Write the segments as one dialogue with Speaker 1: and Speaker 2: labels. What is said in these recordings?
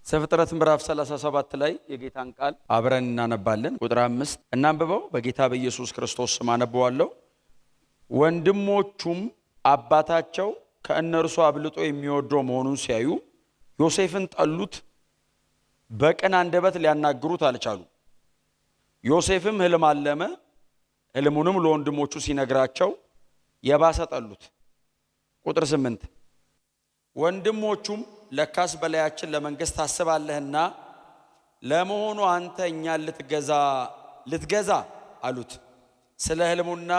Speaker 1: ዘፍጥረት ምዕራፍ 37 ላይ የጌታን ቃል አብረን እናነባለን። ቁጥር 5 እናንብበው። በጌታ በኢየሱስ ክርስቶስ ስም አነበዋለሁ። ወንድሞቹም አባታቸው ከእነርሱ አብልጦ የሚወደው መሆኑን ሲያዩ ዮሴፍን ጠሉት፣ በቅን አንደበት ሊያናግሩት አልቻሉ። ዮሴፍም ሕልም አለመ፣ ሕልሙንም ለወንድሞቹ ሲነግራቸው የባሰ ጠሉት። ቁጥር 8 ወንድሞቹም ለካስ በላያችን ለመንግስት ታስባለህና ለመሆኑ አንተ እኛን ልትገዛ አሉት። ስለ ሕልሙና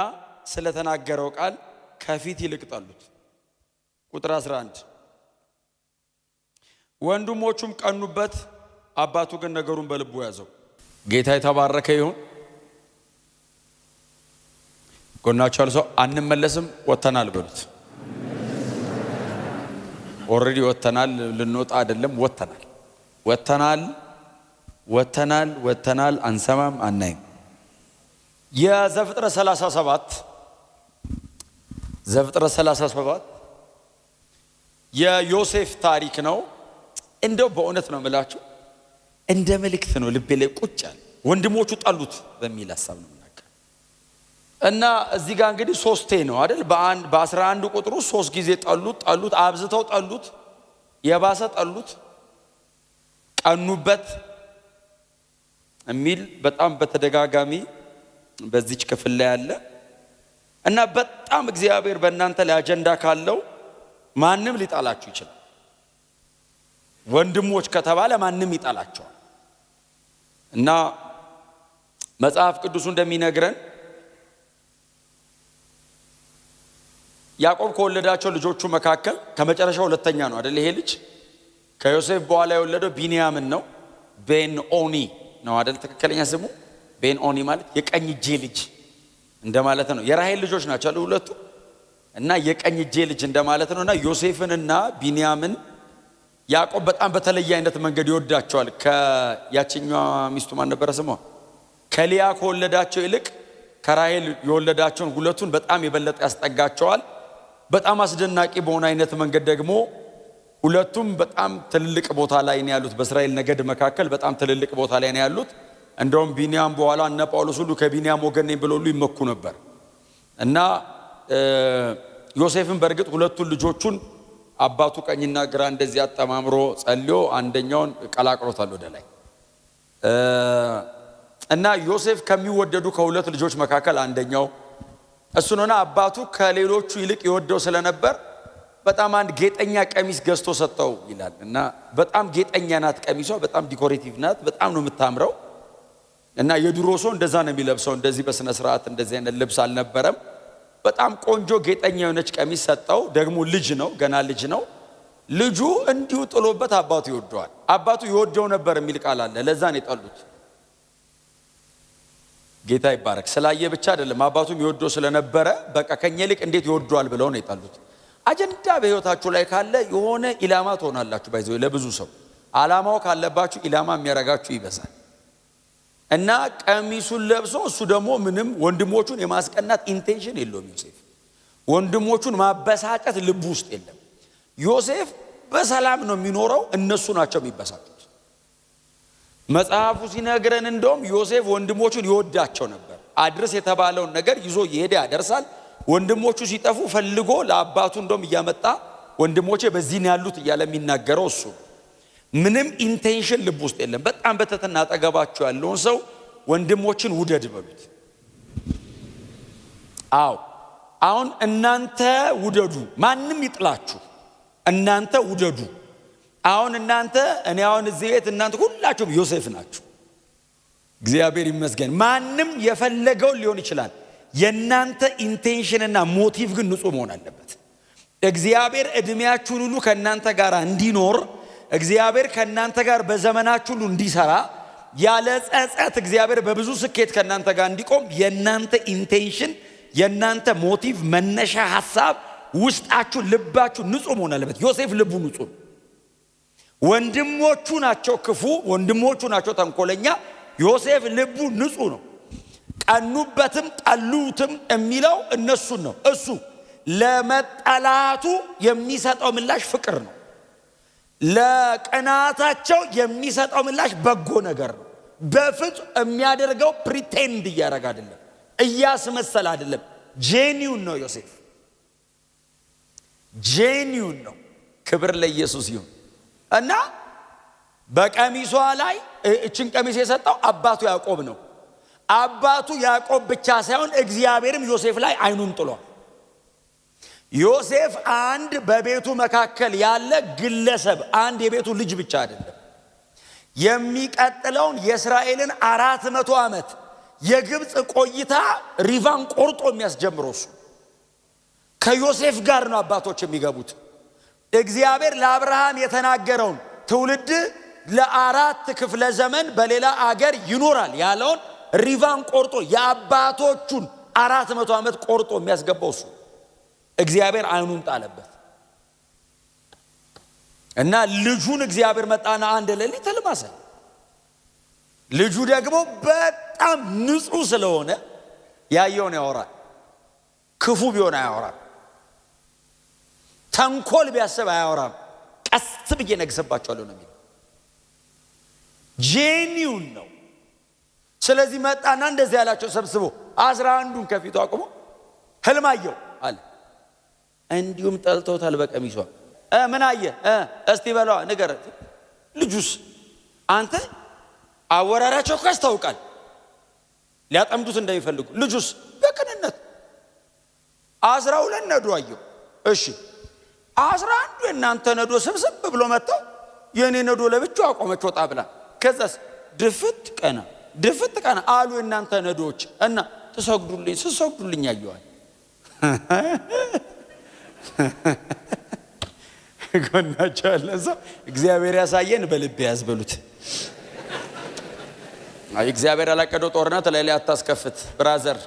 Speaker 1: ስለ ተናገረው ቃል ከፊት ይልቅ ጠሉት። ቁጥር 11 ወንድሞቹም ቀኑበት፣ አባቱ ግን ነገሩን በልቡ ያዘው። ጌታ የተባረከ ይሁን። ጎናቸው ያለው ሰው አንመለስም ወተናል በሉት። ኦሬዲ ወተናል፣ ልንወጣ አይደለም። ወተናል፣ አንሰማም፣ አናይም። የዘፍጥረት 37 የዮሴፍ ታሪክ ነው። እንደው በእውነት ነው የምላችሁ እንደ መልእክት ነው ልቤ ላይ ቁጭ ያለ። ወንድሞቹ ጠሉት በሚል ሐሳብ ነው የምናገር እና እዚህ ጋር እንግዲህ ሶስቴ ነው አይደል? በ11 ቁጥሩ 3 ጊዜ ጠሉት፣ አብዝተው ጠሉት፣ የባሰ ጠሉት፣ ቀኑበት የሚል በጣም በተደጋጋሚ በዚች ክፍል ላይ ያለ እና በጣም እግዚአብሔር በእናንተ ላይ አጀንዳ ካለው ማንም ሊጣላችሁ ይችላል። ወንድሞች ከተባለ ማንም ይጣላቸዋል። እና መጽሐፍ ቅዱሱ እንደሚነግረን ያዕቆብ ከወለዳቸው ልጆቹ መካከል ከመጨረሻው ሁለተኛ ነው አይደል? ይሄ ልጅ ከዮሴፍ በኋላ የወለደው ቢንያምን ነው። ቤንኦኒ ነው አይደል? ትክክለኛ ስሙ ቤንኦኒ ማለት የቀኝ እጄ ልጅ እንደማለት ነው። የራሔል ልጆች ናቸው አይደል ሁለቱ? እና የቀኝ እጄ ልጅ እንደማለት ነው። እና ዮሴፍንና ቢንያምን ያዕቆብ በጣም በተለየ አይነት መንገድ ይወዳቸዋል። ከያችኛዋ ሚስቱ ማን ነበረ ስሟ? ከሊያ ከወለዳቸው ይልቅ ከራሔል የወለዳቸውን ሁለቱን በጣም የበለጠ ያስጠጋቸዋል። በጣም አስደናቂ በሆነ አይነት መንገድ ደግሞ ሁለቱም በጣም ትልልቅ ቦታ ላይ ነው ያሉት። በእስራኤል ነገድ መካከል በጣም ትልልቅ ቦታ ላይ ነው ያሉት። እንደውም ቢንያም በኋላ እነ ጳውሎስ ሁሉ ከቢንያም ወገን ነኝ ብለው ሁሉ ይመኩ ነበር። እና ዮሴፍን በእርግጥ ሁለቱን ልጆቹን አባቱ ቀኝና ግራ እንደዚህ አጠማምሮ ጸልዮ አንደኛውን ቀላቅሎታል ወደ ላይ። እና ዮሴፍ ከሚወደዱ ከሁለት ልጆች መካከል አንደኛው እሱ ነውና አባቱ ከሌሎቹ ይልቅ ይወደው ስለነበር በጣም አንድ ጌጠኛ ቀሚስ ገዝቶ ሰጠው ይላል። እና በጣም ጌጠኛ ናት ቀሚሷ፣ በጣም ዲኮሬቲቭ ናት፣ በጣም ነው የምታምረው። እና የድሮ ሰው እንደዛ ነው የሚለብሰው፣ እንደዚህ በስነ ስርዓት እንደዚህ አይነት ልብስ አልነበረም። በጣም ቆንጆ ጌጠኛ የሆነች ቀሚስ ሰጠው። ደግሞ ልጅ ነው፣ ገና ልጅ ነው። ልጁ እንዲሁ ጥሎበት አባቱ ይወደዋል። አባቱ ይወደው ነበር የሚል ቃል አለ። ለዛ ነው የጠሉት። ጌታ ይባረክ። ስላየ ብቻ አይደለም፣ አባቱም ይወደው ስለነበረ በቃ ከኛ ይልቅ እንዴት ይወደዋል ብለው ነው የጠሉት። አጀንዳ በህይወታችሁ ላይ ካለ የሆነ ኢላማ ትሆናላችሁ። ባይዘው ለብዙ ሰው አላማው ካለባችሁ ኢላማ የሚያረጋችሁ ይበዛል። እና ቀሚሱን ለብሶ እሱ ደግሞ ምንም ወንድሞቹን የማስቀናት ኢንቴንሽን የለውም። ዮሴፍ ወንድሞቹን ማበሳጨት ልቡ ውስጥ የለም። ዮሴፍ በሰላም ነው የሚኖረው፣ እነሱ ናቸው የሚበሳጩት። መጽሐፉ ሲነግረን እንደውም ዮሴፍ ወንድሞቹን ይወዳቸው ነበር። አድርስ የተባለውን ነገር ይዞ ይሄድ ያደርሳል። ወንድሞቹ ሲጠፉ ፈልጎ ለአባቱ እንደውም እያመጣ ወንድሞቼ በዚህ ነው ያሉት እያለ የሚናገረው እሱ። ምንም ኢንቴንሽን ልብ ውስጥ የለም። በጣም በተተና አጠገባችሁ ያለውን ሰው ወንድሞችን ውደድ በሉት። አዎ አሁን እናንተ ውደዱ፣ ማንም ይጥላችሁ፣ እናንተ ውደዱ። አሁን እናንተ እኔ አሁን እዚህ ቤት እናንተ ሁላችሁም ዮሴፍ ናችሁ። እግዚአብሔር ይመስገን። ማንም የፈለገውን ሊሆን ይችላል። የእናንተ ኢንቴንሽንና ሞቲቭ ግን ንጹህ መሆን አለበት። እግዚአብሔር እድሜያችሁን ሁሉ ከእናንተ ጋር እንዲኖር፣ እግዚአብሔር ከእናንተ ጋር በዘመናችሁ ሁሉ እንዲሰራ፣ ያለ ጸጸት እግዚአብሔር በብዙ ስኬት ከእናንተ ጋር እንዲቆም የእናንተ ኢንቴንሽን፣ የእናንተ ሞቲቭ፣ መነሻ ሐሳብ፣ ውስጣችሁ፣ ልባችሁ ንጹህ መሆን አለበት። ዮሴፍ ልቡ ንጹህ። ወንድሞቹ ናቸው ክፉ፣ ወንድሞቹ ናቸው ተንኮለኛ። ዮሴፍ ልቡ ንጹህ ነው። ቀኑበትም ጠሉትም የሚለው እነሱን ነው። እሱ ለመጠላቱ የሚሰጠው ምላሽ ፍቅር ነው። ለቀናታቸው የሚሰጠው ምላሽ በጎ ነገር ነው። በፍጹም የሚያደርገው ፕሪቴንድ እያደረገ አይደለም፣ እያስመሰለ አይደለም። ጄኒውን ነው ዮሴፍ፣ ጄኒውን ነው። ክብር ለኢየሱስ ይሁን። እና በቀሚሷ ላይ እችን ቀሚስ የሰጠው አባቱ ያዕቆብ ነው። አባቱ ያዕቆብ ብቻ ሳይሆን እግዚአብሔርም ዮሴፍ ላይ አይኑን ጥሏል። ዮሴፍ አንድ በቤቱ መካከል ያለ ግለሰብ፣ አንድ የቤቱ ልጅ ብቻ አይደለም። የሚቀጥለውን የእስራኤልን 400 ዓመት የግብፅ ቆይታ ሪቫን ቆርጦ የሚያስጀምረው እሱ። ከዮሴፍ ጋር ነው አባቶች የሚገቡት። እግዚአብሔር ለአብርሃም የተናገረውን ትውልድ ለ4 ክፍለ ዘመን በሌላ አገር ይኖራል ያለውን ሪቫን ቆርጦ የአባቶቹን 400 ዓመት ቆርጦ የሚያስገባው እሱ። እግዚአብሔር አይኑን ጣለበት እና ልጁን እግዚአብሔር መጣና አንድ ሌሊት ተልማሰ። ልጁ ደግሞ በጣም ንጹህ ስለሆነ ያየውን ያወራል። ክፉ ቢሆን አያወራም፣ ተንኮል ቢያስብ አያወራም። ቀስ ብዬ ነግሰባቸዋለሁ ነው የሚለው። ጄኒውን ነው። ስለዚህ መጣና እንደዚህ ያላቸው ሰብስቦ 11ዱን ከፊቱ አቁሞ ህልም አየሁ አለ። እንዲሁም ጠልቶታል በቀሚሷ። ምን አየ እስቲ በሏ ንገር። ልጁስ አንተ አወራራቸው እኮ ያስታውቃል ሊያጠምዱት እንደሚፈልጉ። ልጁስ በቅንነት 12 ነዶ አየሁ። እሺ 11ዱ የእናንተ ነዶ ስብስብ ብሎ መጥተው የኔ ነዶ ለብቻው አቆመች ወጣ ብላ። ከዛስ ድፍት ቀና አሉ የእናንተ ነዶች እና ትሰግዱልኝ አየዋል። ጎናቸው ያለ ሰው እግዚአብሔር ያሳየን በልብ ያዝበሉት። እግዚአብሔር ያላቀደው ጦርነት ላይ አታስከፍት ብራዘር።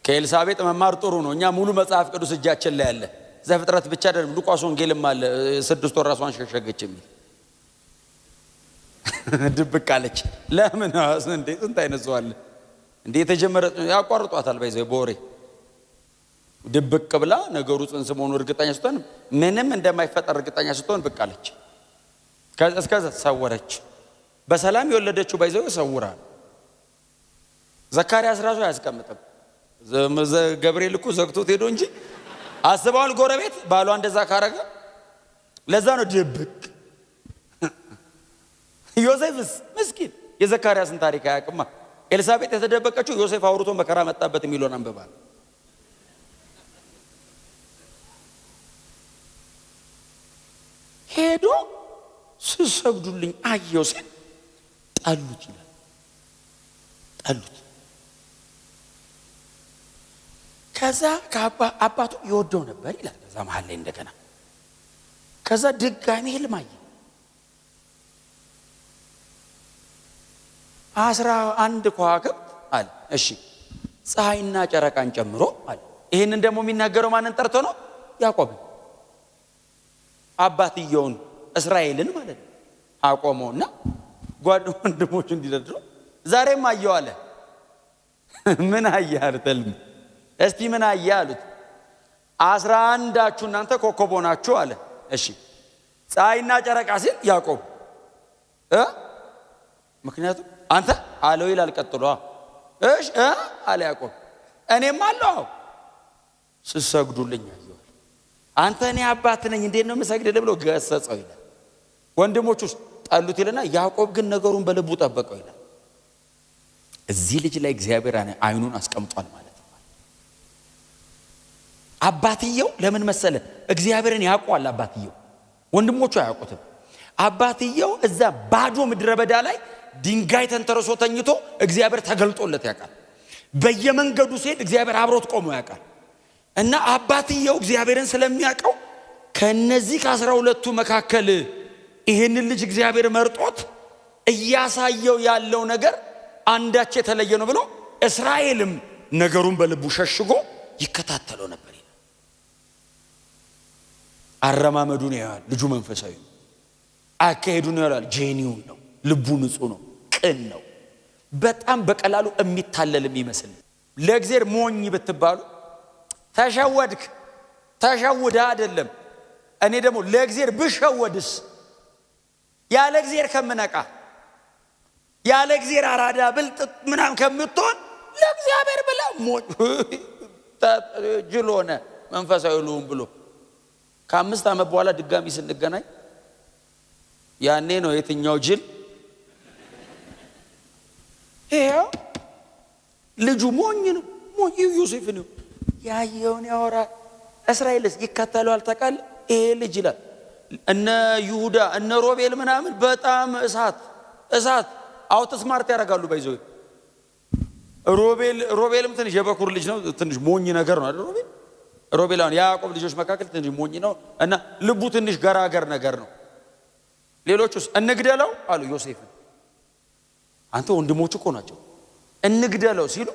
Speaker 1: ከኤልሳቤጥ መማር ጥሩ ነው። እኛ ሙሉ መጽሐፍ ቅዱስ እጃችን ላይ ያለ ዘፍጥረት ብቻ አይደለም፣ ሉቃስ ወንጌልም አለ። 6 ወር ራሷን ሸሸገች የሚል ድብቅ አለች። ለምን እንዴ? ጥንት አይነት ሰው አለ እንዴ? የተጀመረ ያቋርጧታል ባይዘው በወሬ ድብቅ ብላ ነገሩ ጽንስ መሆኑ እርግጠኛ ስትሆን ምንም እንደማይፈጠር እርግጠኛ ስትሆን ብቅ አለች። ከዛ ሰወረች። በሰላም የወለደችው ባይዘው ሰውራ። ዘካርያስ ራሱ አያስቀምጥም። ገብርኤል እኮ ዘግቶት ሄዶ እንጂ አስበዋል። ጎረቤት ባሏ እንደዛ ካረገ ለዛ ነው ድብቅ። ዮሴፍስ ምስኪን የዘካርያስን ታሪክ አያውቅማ። ኤልሳቤጥ የተደበቀችው ዮሴፍ አውርቶ መከራ መጣበት የሚለውን አንብባል። ሄዶ ስሰግዱልኝ አየው ሲል ጠሉት ይላል። ጠሉት። ከዛ አባቱ ይወደው ነበር ይላል። ከዛ መሃል ላይ እንደገና ከዛ ድጋሚ ህልም አየ። 11 ከዋክብት አለ። እሺ ፀሐይና ጨረቃን ጨምሮ አለ። ይሄንን ደግሞ የሚናገረው ማንን ጠርቶ ነው? ያዕቆብ አባትየውን እስራኤልን ማለት ነው። አቆመውና ወንድሞቹ እንዲደድሩ ዛሬም አየው አለ። ምን አየህ አርተልም? እስቲ ምን አየህ አሉት። 11ዳችሁ እናንተ ኮከብ ሆናችሁ አለ። እሺ ፀሐይና ጨረቃ ሲል ያዕቆብ ምክንያቱም አንተ አለው ይላል። ቀጥሎ እሺ አለ ያዕቆብ እኔም አለው ስሰግዱልኝ አየዋል። አንተ እኔ አባት ነኝ እንዴት ነው የምሰግድልህ ብሎ ገሰጸው ይላል። ወንድሞቹ ጠሉት ይልና ያዕቆብ ግን ነገሩን በልቡ ጠበቀው ይላል። እዚህ ልጅ ላይ እግዚአብሔር አይኑን አስቀምጧል ማለት ነው። አባትየው ለምን መሰለ? እግዚአብሔርን ያውቀዋል አባትየው፣ ወንድሞቹ አያውቁትም። አባትየው እዛ ባዶ ምድረ በዳ ላይ ድንጋይ ተንተርሶ ተኝቶ እግዚአብሔር ተገልጦለት ያውቃል። በየመንገዱ ሲሄድ እግዚአብሔር አብሮት ቆሞ ያውቃል። እና አባትየው እግዚአብሔርን ስለሚያውቀው ከነዚህ ከ12ቱ መካከል ይሄንን ልጅ እግዚአብሔር መርጦት እያሳየው ያለው ነገር አንዳች የተለየ ነው ብሎ እስራኤልም ነገሩን በልቡ ሸሽጎ ይከታተለው ነበር ይላል። አረማመዱን ያያል። ልጁ መንፈሳዊ ነው። አካሄዱን ያያል። ጄኒውን ነው። ልቡ ንጹህ ነው። ቅን ነው። በጣም በቀላሉ የሚታለል የሚመስል ለእግዚአብሔር ሞኝ ብትባሉ ተሸወድክ ተሸውዳ አይደለም። እኔ ደግሞ ለእግዚአብሔር ብሸወድስ ያለ እግዚአብሔር ከምነቃ ያለ እግዚአብሔር አራዳ ብልጥ ምናም ከምትሆን ለእግዚአብሔር ብላ ጅል ሆነ መንፈሳዊ ልሁን ብሎ ከ5 ዓመት በኋላ ድጋሚ ስንገናኝ ያኔ ነው የትኛው ጅል ይሄው ልጁ ሞኝ ነው። ሞኝ ዮሴፍ ነው። ያየውን ያወራል። እስራኤልስ ይከተለዋል። ታውቃለህ ይሄ ልጅ ይላል እነ ይሁዳ እነ ሮቤል ምናምን በጣም እሳት አውት ስማርት ያደርጋሉ። ባይዘው ሮቤልም ትንሽ የበኩር ልጅ ነው። ትንሽ ሞኝ ነገር ነው አይደል? ሮቤላን ያዕቆብ ልጆች መካከል ትንሽ ሞኝ ነው እና ልቡ ትንሽ ገራገር ነገር ነው። ሌሎቹስ እንግደለው አሉ ዮሴፍን። አንተ ወንድሞቹ እኮ ናቸው እንግደለው ሲሉ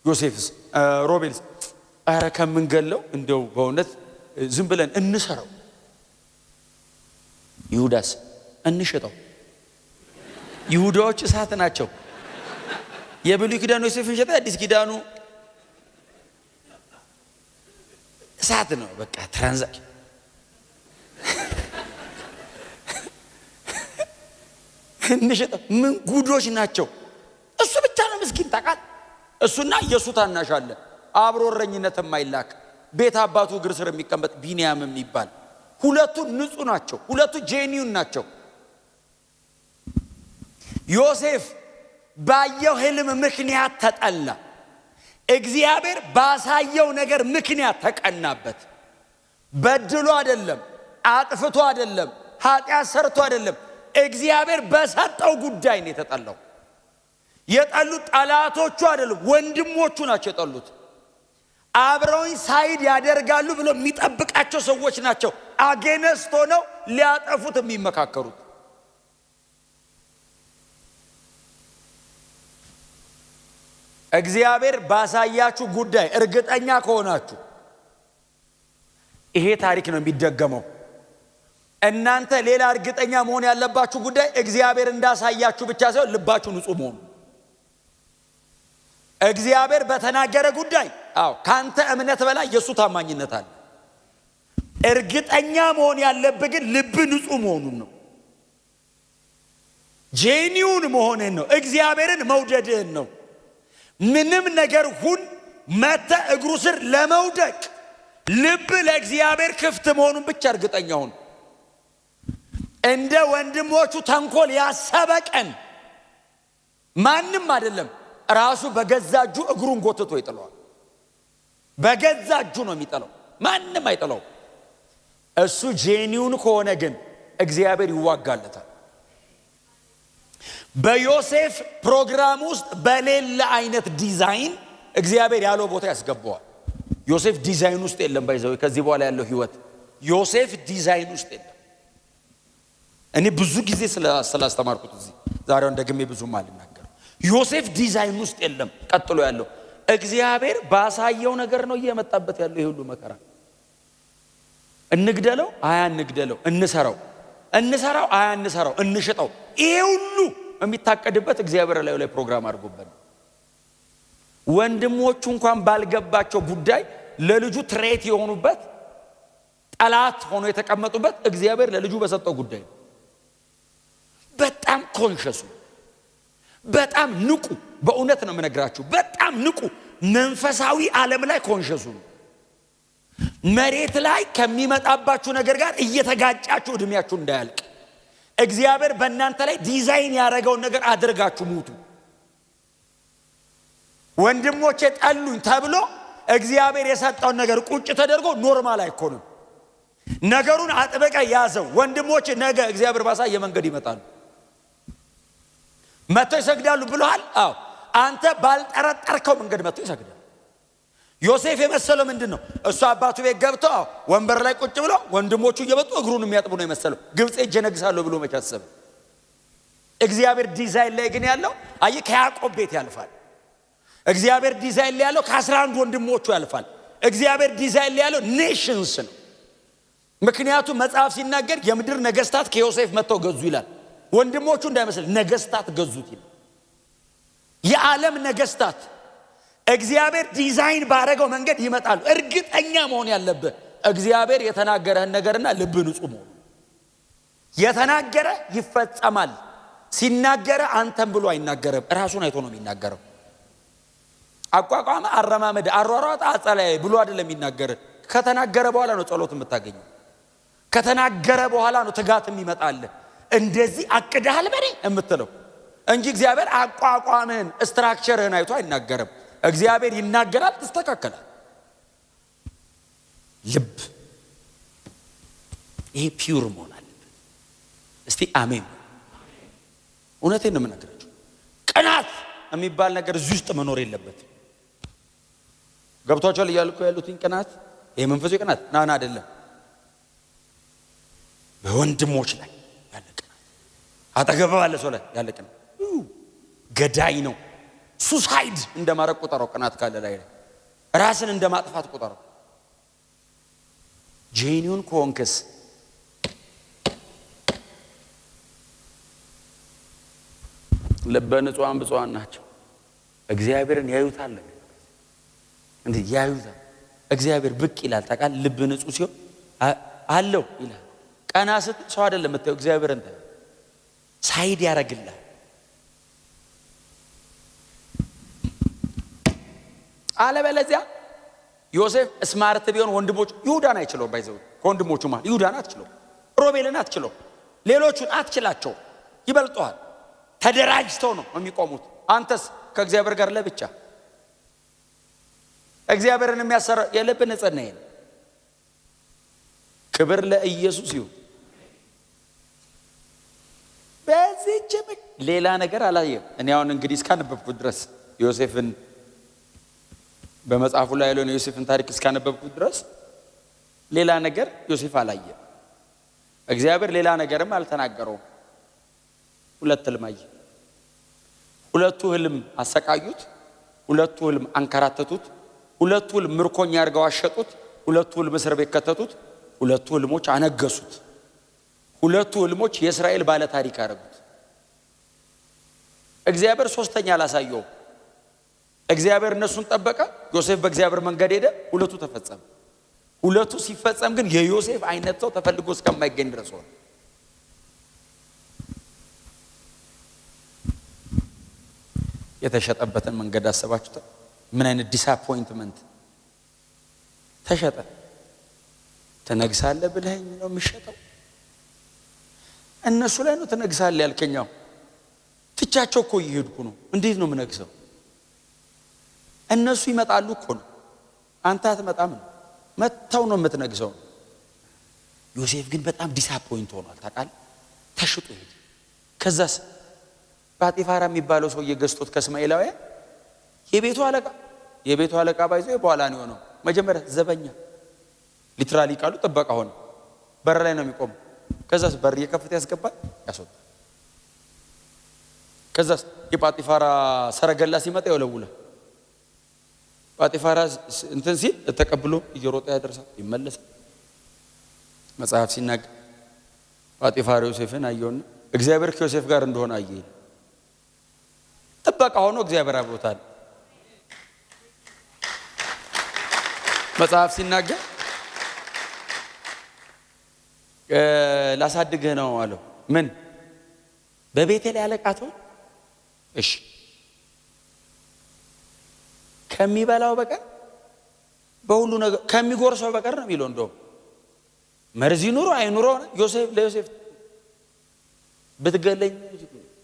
Speaker 1: ዮሴፍስ ሮቤልስ አረ ከምንገለው እንደው በእውነት ዝም ብለን እንሰራው። ይሁዳስ እንሽጠው። ይሁዳዎች እሳት ናቸው። የብሉይ ኪዳኑ ዮሴፍን ሸጠ፣ አዲስ ኪዳኑ እሳት ነው። በቃ ትራንዛክሽን እንሽጠው። ምን ጉዶች ናቸው። እሱ ብቻ ነው ምስኪን ታውቃል። እሱና ኢየሱስ ታናሽ አለ አብሮ እረኝነት የማይላክ ቤት አባቱ እግር ስር የሚቀመጥ ቢንያም የሚባል ሁለቱ ንጹህ ናቸው። ሁለቱ ጄኒዩን ናቸው። ዮሴፍ ባየው ህልም ምክንያት ተጠላ። እግዚአብሔር ባሳየው ነገር ምክንያት ተቀናበት። በድሎ አይደለም፣ አጥፍቶ አይደለም፣ ኃጢአት ሰርቶ አይደለም። እግዚአብሔር በሰጠው ጉዳይ ነው የተጠላው። የጠሉት ጠላቶቹ አይደሉም፣ ወንድሞቹ ናቸው የጠሉት። አብረውኝ ሳይድ ያደርጋሉ ብሎ የሚጠብቃቸው ሰዎች ናቸው አጌነስት ሆነው ሊያጠፉት የሚመካከሩት። እግዚአብሔር ባሳያችሁ ጉዳይ እርግጠኛ ከሆናችሁ ይሄ ታሪክ ነው የሚደገመው። እናንተ ሌላ እርግጠኛ መሆን ያለባችሁ ጉዳይ እግዚአብሔር እንዳሳያችሁ ብቻ ሳይሆን ልባችሁ ንጹህ መሆኑ። እግዚአብሔር በተናገረ ጉዳይ ካንተ እምነት በላይ የሱ ታማኝነት አለ። እርግጠኛ መሆን ያለብህ ግን ልብ ንጹህ መሆኑን ነው። ጄኒውን መሆንን ነው። እግዚአብሔርን መውደድህን ነው። ምንም ነገር ሁን መተ እግሩ ስር ለመውደቅ ልብ ለእግዚአብሔር ክፍት መሆኑን ብቻ እርግጠኛ ሁን። እንደ ወንድሞቹ ተንኮል ያሰበቀን ማንም አይደለም። ራሱ በገዛ እጁ እግሩን ጎትቶ ይጥለዋል። በገዛ እጁ ነው የሚጥለው፣ ማንም አይጥለው። እሱ ጄኒውን ከሆነ ግን እግዚአብሔር ይዋጋለታል። በዮሴፍ ፕሮግራም ውስጥ በሌላ አይነት ዲዛይን እግዚአብሔር ያለው ቦታ ያስገባዋል። ዮሴፍ ዲዛይን ውስጥ የለም። ባይዘው ከዚህ በኋላ ያለው ህይወት ዮሴፍ ዲዛይን ውስጥ የለም። እኔ ብዙ ጊዜ ስላስተማርኩት እዚህ ዛሬውን ደግሜ ብዙም አልናገርም። ዮሴፍ ዲዛይን ውስጥ የለም። ቀጥሎ ያለው እግዚአብሔር ባሳየው ነገር ነው እየመጣበት ያለው ይሄ ሁሉ መከራ። እንግደለው እንግደለው፣ እንሰራው እንሰራው፣ እንሽጠው፣ ይሄ ሁሉ የሚታቀድበት እግዚአብሔር ላይ ፕሮግራም አድርጎበት። ወንድሞቹ እንኳን ባልገባቸው ጉዳይ ለልጁ ትሬት የሆኑበት ጠላት ሆኖ የተቀመጡበት እግዚአብሔር ለልጁ በሰጠው ጉዳይ ነው። በጣም ኮንሸሱ፣ በጣም ንቁ። በእውነት ነው የምነግራችሁ፣ በጣም ንቁ። መንፈሳዊ ዓለም ላይ ኮንሸሱ ነው። መሬት ላይ ከሚመጣባችሁ ነገር ጋር እየተጋጫችሁ እድሜያችሁ እንዳያልቅ እግዚአብሔር በእናንተ ላይ ዲዛይን ያደረገውን ነገር አድርጋችሁ ሙቱ። ወንድሞቼ ጠሉኝ ተብሎ እግዚአብሔር የሰጠውን ነገር ቁጭ ተደርጎ ኖርማል አይኮንም። ነገሩን አጥበቀ ያዘው። ወንድሞቼ ነገ እግዚአብሔር ባሳየ መንገድ ይመጣሉ፣ መጥተው ይሰግዳሉ ብለዋል። አንተ ባልጠረጠርከው መንገድ መጥተው ይሰግዳሉ። ዮሴፍ የመሰለው ምንድነው? እሱ አባቱ ቤት ገብቶ ወንበር ላይ ቁጭ ብሎ ወንድሞቹ እየመጡ እግሩን የሚያጥቡ ነው የመሰለው። ግብጽ እጀነግሳለሁ ብሎ መች አሰበ? እግዚአብሔር ዲዛይን ላይ ግን ያለው ከያዕቆብ ቤት ያልፋል። እግዚአብሔር ዲዛይን ላይ ያለው ከ11 ወንድሞቹ ያልፋል። እግዚአብሔር ዲዛይን ላይ ያለው ኔሽንስ ነው። ምክንያቱም መጽሐፍ ሲናገር የምድር ነገስታት ከዮሴፍ መጥተው ገዙ ይላል። ወንድሞቹ እንዳይመስል ነገስታት ገዙት ይላል። የዓለም ነገስታት እግዚአብሔር ዲዛይን ባረገው መንገድ ይመጣሉ። እርግጠኛ መሆን ያለብህ እግዚአብሔር የተናገረህን ነገርና ልብ ንጹህ መሆኑ። የተናገረ ይፈጸማል። ሲናገረ አንተም ብሎ አይናገርም፣ ራሱን አይቶ ነው የሚናገረው። አቋቋመ፣ አረማመደ፣ አሯሯጣ፣ አጸለየ ብሎ አይደለም የሚናገር። ከተናገረ በኋላ ነው ጸሎት የምታገኘው። ከተናገረ በኋላ ነው ትጋት የሚመጣል። እንደዚህ አቅደሃል በኔ የምትለው እንጂ እግዚአብሔር አቋቋምህን ስትራክቸርህን አይቶ አይናገርም። እግዚአብሔር ይናገራል፣ ትስተካከላል። ልብ ይሄ ፒውር መሆን አለበት። እስቲ አሜን። እውነቴን ነው የምነግራችሁ። ቅናት የሚባል ነገር እዚህ ውስጥ መኖር የለበትም። ገብቷቸዋል እያልኩ ያሉትኝ ቅናት፣ ይሄ መንፈሳዊ ቅናት ናና አይደለም። በወንድሞች ላይ ያለ ቅናት፣ አጠገብ ባለ ሰው ላይ ያለ ቅናት ገዳይ ነው። ሱሳይድ እንደማረግ ቁጠረው። ቅናት ካለ ላይ ራስን እንደማጥፋት ቁጠረው። ጄኒውን ከሆንክስ ልበ ንጹሐን ብፁዓን ናቸው እግዚአብሔርን ያዩታል። እንዴ ያዩታል። እግዚአብሔር ብቅ ይላል። ታውቃለህ፣ ልብ ንጹህ ሲሆን አለው ይላል። ቀና ስትል ሰው አይደለም የምታየው፣ እግዚአብሔርን ታየው። ሳይድ ያደርግልሃል። አለበለዚያ ዮሴፍ ስማርት ቢሆን ወንድሞቹ ይሁዳን አይችለው። ባይዘው ከወንድሞቹ ማለት ይሁዳን አትችለው፣ ሮቤልን አትችለው፣ ሌሎቹን አትችላቸው። ይበልጠዋል። ተደራጅተው ነው የሚቆሙት። አንተስ ከእግዚአብሔር ጋር ለብቻ። እግዚአብሔርን የሚያሰራ የልብ ንጽህና ነው። ክብር ለኢየሱስ ይሁን። በዚህች ሌላ ነገር አላየም። እኔ አሁን እንግዲህ እስካነበብኩት ድረስ ዮሴፍን በመጽሐፉ ላይ ያለውን የዮሴፍን ታሪክ እስካነበብኩት ድረስ ሌላ ነገር ዮሴፍ አላየም። እግዚአብሔር ሌላ ነገርም አልተናገረውም። ሁለት ህልም አየ። ሁለቱ ህልም አሰቃዩት፣ ሁለቱ ህልም አንከራተቱት፣ ሁለቱ ህልም ምርኮኛ አድርገው አሸጡት፣ ሁለቱ ህልም እስር ቤት ከተቱት፣ ሁለቱ ህልሞች አነገሱት። ሁለቱ ህልሞች የእስራኤል ባለ ታሪክ አደረጉት። እግዚአብሔር ሶስተኛ አላሳየውም። እግዚአብሔር እነሱን ጠበቀ። ዮሴፍ በእግዚአብሔር መንገድ ሄደ። ሁለቱ ተፈጸመ። ሁለቱ ሲፈጸም ግን የዮሴፍ አይነት ሰው ተፈልጎ እስከማይገኝ ድረስ ሆነ። የተሸጠበትን መንገድ አሰባችሁታል? ምን አይነት ዲስአፖይንትመንት! ተሸጠ። ትነግሳለህ ብለኸኝ ነው የሚሸጠው? እነሱ ላይ ነው ትነግሳለህ ያልከኛው? ትቻቸው እኮ እየሄድኩ ነው። እንዴት ነው የምነግሰው? እነሱ ይመጣሉ እኮ ነው፣ አንተ አትመጣም ነው። መተው ነው የምትነግሰው። ዮሴፍ ግን በጣም ዲስአፖይንት ሆኗል። ታውቃለህ? ተሽጦ ሄደ። ከዛስ ጳጢፋራ የሚባለው ሰው እየገዝቶት ከእስማኤላውያን የቤቱ አለቃ ባይዞ በኋላ ነው የሆነው። መጀመሪያ ዘበኛ ሊትራሊ ቃሉ ጥበቃ ሆነ። በር ላይ ነው የሚቆመው። ከዛስ በር እየከፈተ ያስገባል፣ ያስወጣል። ከዛስ የጳጢፋራ ሰረገላ ሲመጣ ይወለውላል። ጳጢፋራ እንትን ሲል ተቀብሎ እየሮጠ ያደርሳል፣ ይመለሳል። መጽሐፍ ሲናገር ጳጢፋራ ዮሴፍን አየውና እግዚአብሔር ከዮሴፍ ጋር እንደሆነ አየ። ጥበቃ ሆኖ እግዚአብሔር አብሮታል። መጽሐፍ ሲናገር ላሳድግህ ነው አለው። ምን በቤቴ ላይ አለቃ ትሆን? እሺ ከሚበላው በቀር በሁሉ ነገር ከሚጎርሰው በቀር ነው የሚለው። እንደውም መርዚ ኑሮ አይኑሮ ለዮሴፍ ብትገለኝ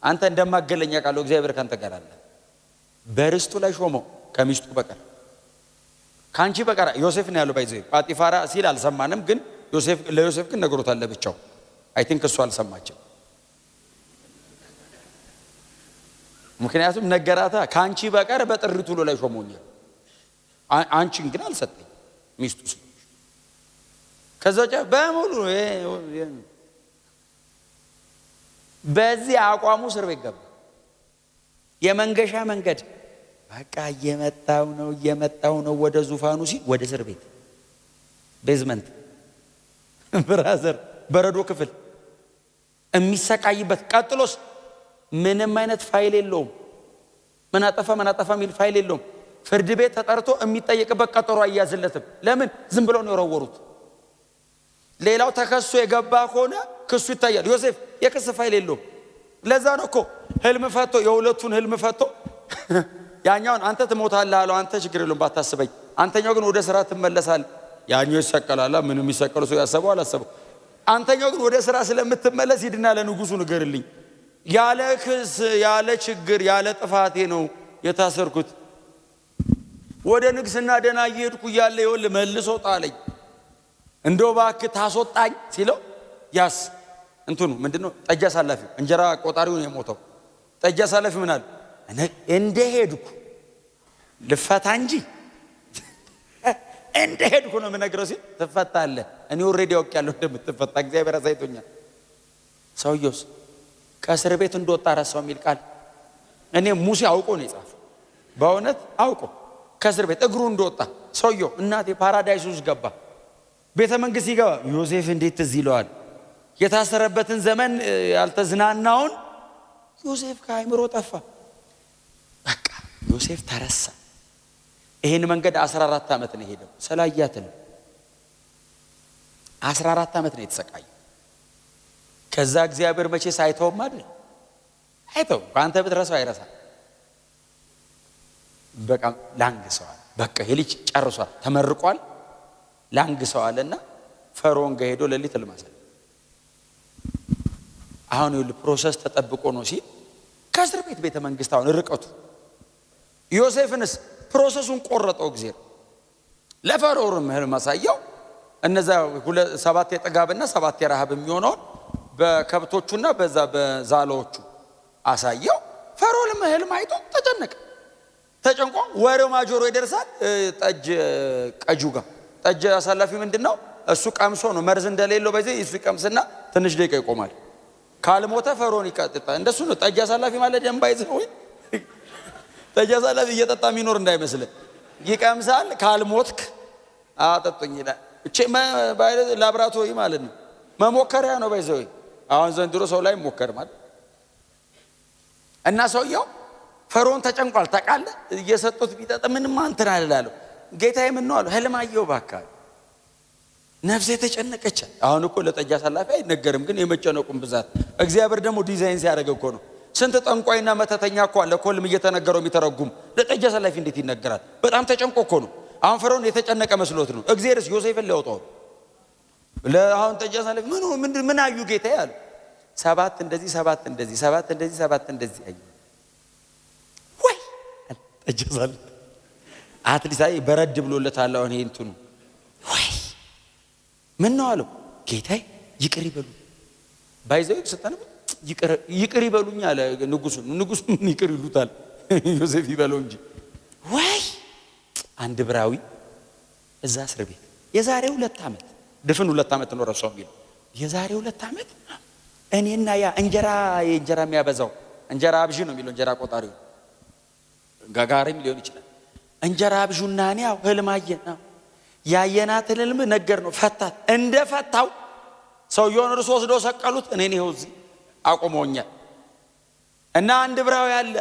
Speaker 1: አንተ እንደማገለኝ ያውቃለሁ፣ እግዚአብሔር ካንተ ጋር አለ። በርስቱ ላይ ሾመው ከሚስቱ በቀር ካንቺ በቀር። ዮሴፍ ነው ያለው። ባይዘይ ጳጢፋራ ሲል አልሰማንም፣ ግን ለዮሴፍ ግን ነግሮታል ለብቻው። አይ ቲንክ እሱ አልሰማችም። ምክንያቱም ነገራታ ካንቺ በቀር በጥሪቱ ላይ ሾሞኛል፣ አንቺን ግን አልሰጠኝ ሚስቱ ስለሆነች። ከዛው በሙሉ በዚህ አቋሙ እስር ቤት ገባ። የመንገሻ መንገድ በቃ እየመጣው ነው ወደ ዙፋኑ ሲል ወደ እስር ቤት ቤዝመንት ብራዘር በረዶ ክፍል የሚሰቃይበት። ቀጥሎስ ምንም አይነት ፋይል የለውም። ምን አጠፋ የሚል ፋይል የለውም። ፍርድ ቤት ተጠርቶ የሚጠየቅበት ቀጠሮ አያዝለትም። ለምን? ዝም ብለው ነው የወረወሩት። ሌላው ተከሶ የገባ ከሆነ ክሱ ይታያል። ዮሴፍ የክስ ፋይል የለውም። ለዛ ነው እኮ ህልም ፈቶ የሁለቱን ህልም ፈቶ ያኛውን አንተ ትሞታለህ አለው። አንተ ችግር የለውም ባታስበኝ፣ አንተኛው ግን ወደ ስራ ትመለሳል። ያኛው ይሰቀላል። ምንም ይሰቀሉ ሰው ያሰበው አላሰበው። አንተኛው ግን ወደ ስራ ስለምትመለስ ሂድና ለንጉሱ ንገርልኝ፣ ያለ ክስ ያለ ችግር ያለ ጥፋቴ ነው የታሰርኩት። ወደ ንግስና ደና እየሄድኩ እያለ ይኸውልህ መልሶ ጣለኝ። እንደው እባክህ ታስወጣኝ ሲለው ያስ እንትኑ ምንድነው ጠጅ አሳላፊው እንጀራ ቆጣሪው ነው የሞተው። ጠጅ አሳላፊው ምን አለ? እንደ ሄድኩ ልፈታ እንጂ እንደ ሄድኩ ነው የምነግረው ሲል ትፈታለህ። እኔ ኦሬዲ አውቄያለሁ እንደምትፈታ እግዚአብሔር አሳይቶኛል። ሰውየውስ ከእስር ቤት እንደወጣ ረሳው የሚል ቃል እኔ ሙሴ አውቆ ነው የጻፈው። በእውነት አውቆ ከእስር ቤት እግሩ እንደወጣ ሰውየው እናቴ ፓራዳይስ ውስጥ ገባ። ቤተ መንግስት ይገባ። ዮሴፍ እንዴት ትዝ ይለዋል? የታሰረበትን ዘመን ያልተዝናናውን ዮሴፍ ከአይምሮ ጠፋ። በቃ ዮሴፍ ተረሳ። ይሄን መንገድ 14 ዓመት ነው ሄደው ሰላያት ነው 14 ዓመት ነው የተሰቃየው። ከዛ እግዚአብሔር መቼ ሳይተው ማለት አይተው ካንተ ብትረሳው አይረሳ። በቃ ላንግሰዋል። በቃ ይሄ ልጅ ጨርሷል፣ ተመርቋል። ላንግሰዋልና ፈርዖን ጋር ሄዶ ለሊት ልማሰል አሁን ይኸውልህ ፕሮሰስ ተጠብቆ ነው ሲል ከእስር ቤት ቤተ መንግስት አሁን ርቀቱ ዮሴፍንስ ፕሮሰሱን ቆረጠው እግዚአብሔር። ለፈርዖን ህልም አሳየው። እነዛ 7 የጥጋብና 7 የረሃብ የሚሆነውን በከብቶቹና በዛ በዛሎቹ አሳየው። ፈርዖን ህልም አይቶ ተጨነቀ። ተጨንቆ ወሬው ማጆሮ ይደርሳል። ጠጅ ቀጁ ጋር ጠጅ አሳላፊ ምንድነው እሱ ቀምሶ ነው መርዝ እንደሌለው በዚህ እሱ ይቀምስና ትንሽ ደቂቃ ይቆማል። ካልሞተ ፈርዖን ይቀጥጣል። እንደሱ ነው ጠጅ አሳላፊ ማለት ደም ባይዘው ወይ ጠጅ አሳላፊ እየጠጣ የሚኖር እንዳይመስል ይቀምሳል። ካልሞትክ አጠጡኝ ይላል። እቺ ላብራቶሪ ማለት ነው መሞከሪያ ነው ባይዘው። አሁን ዘንድሮ ሰው ላይ ሞከር ማለት እና ሰውየው ፈርዖን ተጨንቋል። ታውቃለህ እየሰጡት ቢጠጣ ምንም አንተና አላለው። ጌታዬ ምን ነው አለው። ህልም አየሁ ባካ ነፍሴ ተጨነቀች። አሁን እኮ ለጠጅ አሳላፊ አይነገርም፣ ግን የመጨነቁን ብዛት እግዚአብሔር ደግሞ ዲዛይን ሲያደርግ እኮ ነው። ስንት ጠንቋይና መተተኛ እኮ አለ እኮ ህልም እየተነገረው የሚተረጉም። ለጠጅ አሳላፊ እንዴት ይነገራል? በጣም ተጨንቆ እኮ ነው። አሁን ፈርዖን የተጨነቀ መስሎት ነው። እግዚአብሔርስ ዮሴፍን ሊያወጣው ለአሁን ጠጅ አሳላፊ ምን አዩ ጌታዬ አለ። 7 እንደዚህ 7 እንደዚህ 7 እንደዚህ 7 እንደዚህ አዩ። ወይ ጠጅ አሳላፊ አትሊስት አይ በረድ ብሎለታል። አሁን ይሄ እንትኑ ወይ ምን ነው አለው። ጌታዬ ይቅር ይበሉ ባይዘው ስተነብ ይቅር ይበሉኝ አለ ንጉሱ ምን ይቅር ይሉታል? ዮሴፍ ይበለው እንጂ። ወይ አንድ ብራዊ እዛ እስር ቤት የዛሬ 2 ዓመት ድፍን 2 ዓመት ነው ረሳው የሚል የዛሬ 2 ዓመት እኔና ያ የእንጀራ የሚያበዛው እንጀራ አብዢ ነው የሚለው እንጀራ ቆጣሪው ጋጋሪም ሊሆን ይችላል። እንጀራ አብዡና እኔ ያው ህልም አየን። ያየናትን ህልም ነገር ነው ፈታት። እንደፈታው ሰውየውን እርሱ ወስዶ ሰቀሉት። እኔን ይኸው እዚህ አቆመውኛል። እና አንድ ብራዊ ያለ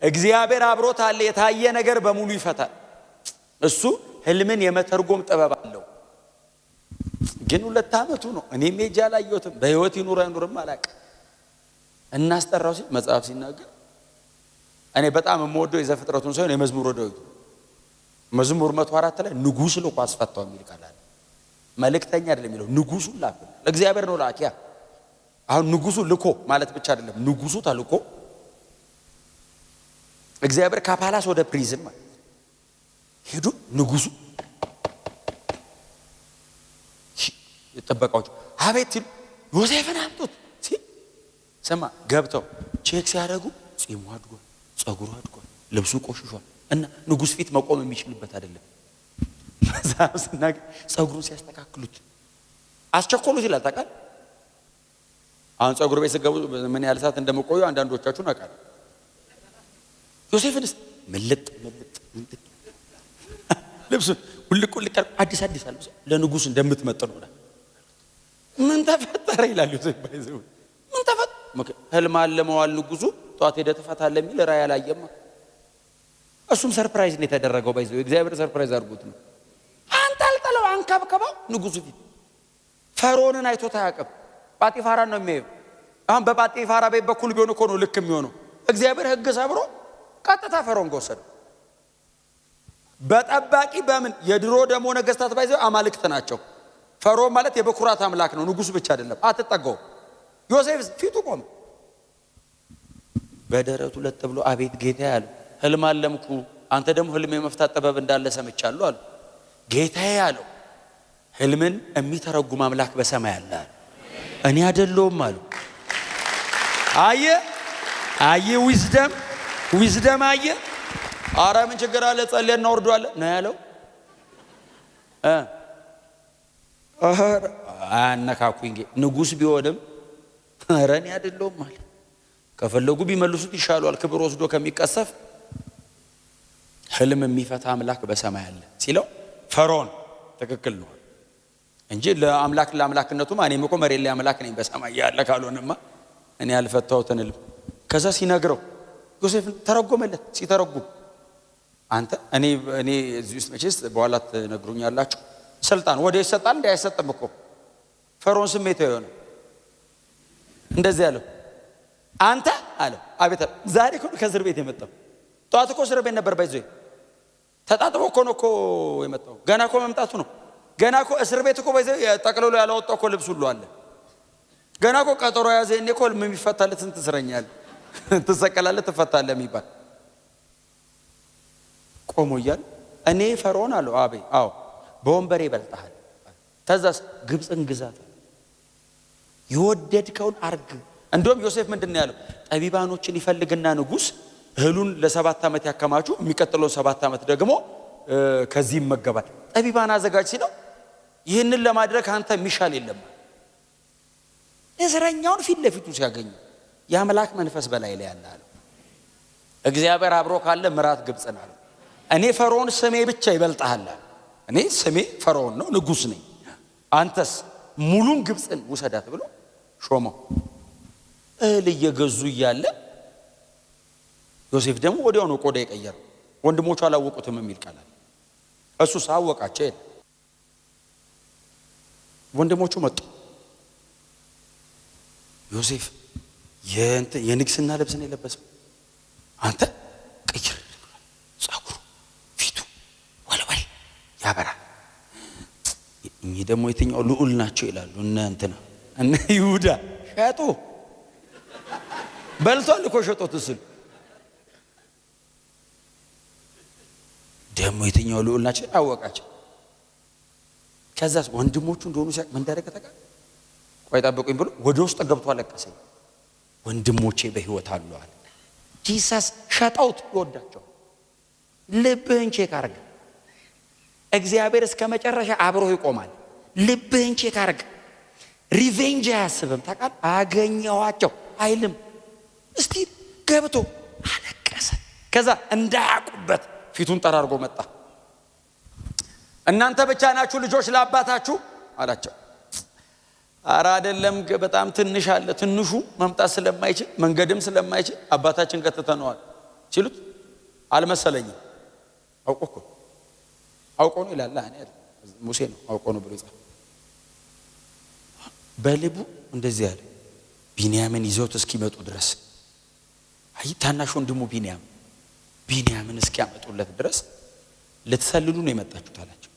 Speaker 1: እግዚአብሔር አብሮት አለ። የታየ ነገር በሙሉ ይፈታል። እሱ ህልምን የመተርጎም ጥበብ አለው። ግን 2 ዓመቱ ነው። እኔም ሄጄ አላየሁትም። በህይወት ይኑር አይኑርም አላውቅም። እናስጠራው ሲል መጽሐፍ ሲናገር እኔ በጣም የምወደው የዘፍጥረቱን ሳይሆን የመዝሙረ ዳዊት መዝሙር 104 ላይ ንጉሥ ልኮ አስፈታው የሚል ቃል አለ። መልእክተኛ አይደለም የሚለው ንጉሱን ላከ። ለእግዚአብሔር ነው ላኪያ። አሁን ንጉሱ ልኮ ማለት ብቻ አይደለም፣ ንጉሱ ተልኮ እግዚአብሔር ከፓላስ ወደ ፕሪዝን ማለት ሄዱ። ንጉሱ የጠበቃዎች አቤት ዮሴፍን አምጡት ሲል ሰማ። ገብተው ቼክ ሲያደርጉ ጺሙ አድጓል፣ ጸጉሩ አድጓል፣ ልብሱ ቆሽሿል እና ንጉስ ፊት መቆም የሚችልበት አይደለም። መዛው ሲናገር ጸጉሩን ሲያስተካክሉት አስቸኮሉት ይላል። ታውቃለህ አሁን ጸጉር ቤት ሲገቡ ምን ያህል ሰዓት እንደመቆዩ አንዳንዶቻችሁን አውቃለሁ። ዮሴፍንስ ምልጥ ልብሱን ሁልቁ አዲስ አልብሶ ለንጉስ እንደምትመጥነው ነው። ምን ተፈጠረ ይላል ዮሴፍ። ባይዘው ምን ተፈጠረ? ህልም አለመዋል ንጉሱ ጧት ሄደ ተፈታለ የሚል ራእይ አላየማ። እሱም ሰርፕራይዝ ነው የተደረገው። ባይዘው እግዚአብሔር ሰርፕራይዝ አድርጎት ነው። አንጠልጥለው አንከብከበው ንጉሱ ፊት። ፈርዖንን አይቶት አያውቅም። ጳጢፋራን ነው የሚያየው። አሁን በጳጢፋራ ቤት በኩል ቢሆን እኮ ነው ልክ የሚሆነው። እግዚአብሔር ሕግ ሰብሮ ቀጥታ ፈርዖን ወሰደ። በጠባቂ በምን የድሮ ደግሞ ነገስታት ባይዘው አማልክት ናቸው። ፈርዖን ማለት የበኩራት አምላክ ነው፣ ንጉስ ብቻ አይደለም። አትጠጋው። ዮሴፍ ፊቱ ቆመ፣ በደረቱ ለጥ ብሎ አቤት ጌታዬ አለ። ህልም አለምኩ፣ አንተ ደግሞ ህልም የመፍታት ጥበብ እንዳለ ሰምቻለሁ አለ። ጌታዬ አለው ህልምን የሚተረጉም አምላክ በሰማይ አለ። እኔ አይደለሁም አሉ። አየ ዊዝደም አየ። አረ ምን ችግር አለ? ጸልየና ወርዷል ነው ያለው። አነካኩኝ ንጉስ ቢሆንም አረ እኔ አይደለሁም አለ። ከፈለጉ ቢመልሱት ይሻላል ክብር ወስዶ ከሚቀሰፍ። ህልም የሚፈታ አምላክ በሰማይ አለ ሲለው ፈርዖን ትክክል ነው እንጂ ለአምላክነቱማ እኔም እኮ መሬት ላይ አምላክ ነኝ በሰማይ ያለ ካልሆነማ እኔ ያልፈታሁትን ህልም። ከዛ ሲነግረው ዮሴፍ ተረጎመለት። ሲተረጉም አንተ እኔ እዚህ ውስጥ መቼስ በኋላ ትነግሩኛላችሁ። ስልጣን ወደ ይሰጣል እንዴ? አይሰጥም እኮ። ፈርዖን ስሜታዊ ሆነ። እንደዚህ ያለው አንተ አለው አቤት። ዛሬ እኮ ከእስር ቤት የመጣው። ጠዋት እኮ እስር ቤት ነበር። ባይዞ ተጣጥቦ እኮ ነው እኮ የመጣው። ገና እኮ መምጣቱ ነው። ገና እኮ እስር ቤት እኮ ባይዞ ጠቅልሎ ያላወጣው እኮ ልብስ ሁሉ አለ። ገና እኮ ቀጠሮ ያዘ። እኔ እኮ የሚፈታለት ስንት እስረኛል ትሰቀላለህ ትፈታለህ የሚባል ቆሞ እያለ እኔ ፈርዖን አለው አቤት። አዎ በወንበሬ ይበልጣል። ተዛስ ግብፅን ግዛት የወደድከውን አርግ። እንደውም ዮሴፍ ምንድን ያለው ጠቢባኖችን ይፈልግና ንጉስ እህሉን ለ7 ዓመት ያከማቹ፣ የሚቀጥለው 7 ዓመት ደግሞ ከዚህ ይመገባል። ጠቢባን አዘጋጅ ሲለው ይህንን ለማድረግ አንተ የሚሻል የለም። እስረኛውን ፊት ለፊቱ ሲያገኙ የአምላክ መንፈስ በላይ ላይ ያለ አለ። እግዚአብሔር አብሮ ካለ ምራት ግብፅን አለ። እኔ ፈርዖን ስሜ ብቻ ይበልጣል። እኔ ስሜ ፈርዖን ነው፣ ንጉስ ነኝ። አንተስ ሙሉን ግብፅን ውሰዳት ብሎ ሾመው። እህል እየገዙ እያለ ዮሴፍ ደግሞ ወዲያው ነው ቆዳ የቀየረው። ወንድሞቹ አላወቁትም የሚል ቃል አለ። እሱ ሳወቃቸው ሄደ። ወንድሞቹ መጡ። ዮሴፍ የንግስና ልብስን የለበሰው አንተ ቀይር፣ ጸጉሩ ፊቱ ወልወል ያበራል። እኚህ ደግሞ የትኛው ልዑል ናቸው ይላሉ እነ ይሁዳ። ሸጦ በልቷል እኮ ሸጦት ስል ደግሞ የትኛው ልዑል ናቸው አወቃቸው። ከዛስ ወንድሞቹ እንደሆኑ ሲያቅ ምን እንዳደረገ ታውቃለህ? ቆይ ጠብቁኝ ብሎ ወደ ውስጥ ገብቶ አለቀሰ። ወንድሞቼ በህይወት አሉ አለ። ጂሰስ ሸጠውት ይወዳቸው። ልብህን ቼክ አርግ። እግዚአብሔር እስከ መጨረሻ አብሮ ይቆማል። ልብህን ቼክ አርግ። ሪቬንጅ አያስብም። ታውቃለህ? አገኘዋቸው አይልም። እስቲ ገብቶ አለቀሰ። ከዛ እንዳያቁበት ፊቱን ጠራርጎ መጣ። እናንተ ብቻ ናችሁ ልጆች ለአባታችሁ አላቸው። አራ አይደለም፣ በጣም ትንሽ አለ። ትንሹ መምጣት ስለማይችል መንገድም ስለማይችል አባታችን ከተተነዋል ሲሉት አልመሰለኝም። አውቆ ነው ይላል። እኔ ሙሴ ነው አውቆ ነው ብሎ ይጻፍ። በልቡ እንደዚህ ያለ ቢንያምን ይዘውት እስኪመጡ ድረስ ታናሽ ወንድሙ ቢንያምን እስኪያመጡለት ድረስ ልትሰልሉ ነው የመጣችሁት አላቸው።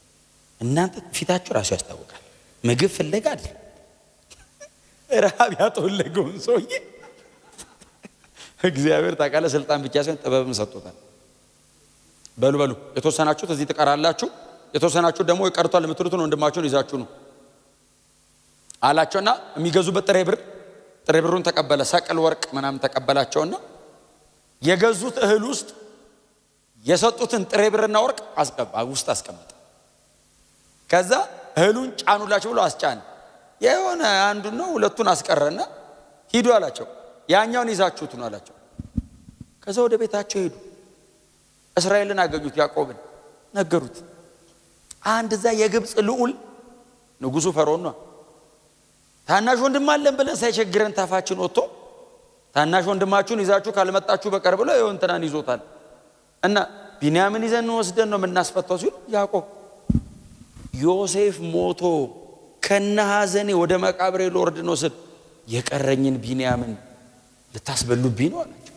Speaker 1: እናንተ ፊታችሁ ራሱ ያስታውቃል። ምግብ ፍለጋ አይደል? ረሃብ ያጠወለገውን ሰውዬ እግዚአብሔር ታውቃለህ፣ ስልጣን ብቻ ሳይሆን ጥበብም ሰጥቶታል። በሉ የተወሰናችሁት እዚህ ትቀራላችሁ፣ የተወሰናችሁት ደግሞ ይቀርቷል የምትሉትን ወንድማችሁን ይዛችሁ ነው አላቸውና የሚገዙበት ጥሬ ብሩን ተቀበለ። ሰቅል ወርቅ ምናምን ተቀበላቸውና የገዙት እህል ውስጥ የሰጡትን ጥሬ ብርና ወርቅ ውስጥ አስቀመጠ። ከዛ እህሉን ጫኑላችሁ ብሎ አስጫነ። የሆነ አንዱን ነው ሁለቱን አስቀረና ሂዱ አላቸው። ያኛውን ይዛችሁት ነው አላቸው። ከዛ ወደ ቤታቸው ሄዱ። እስራኤልን አገኙት፣ ያዕቆብን ነገሩት። አንድ እዛ የግብፅ ልዑል ንጉሱ ፈርዖን ነው። ታናሽ ወንድም አለን ብለን ሳይቸግረን ታፋችን ወጥቶ ታናሽ ወንድማችሁን ይዛችሁ ካልመጣችሁ በቀር ብሎ ይሁን እንትናን ይዞታል እና ቢንያምን ይዘን ወስደን ነው የምናስፈታው ሲሉ ያዕቆብ ዮሴፍ ሞቶ ከነሐዘኔ ወደ መቃብሬ ልወርድ ነው ስል የቀረኝን ቢንያምን ልታስበሉብኝ ነው አላቸው።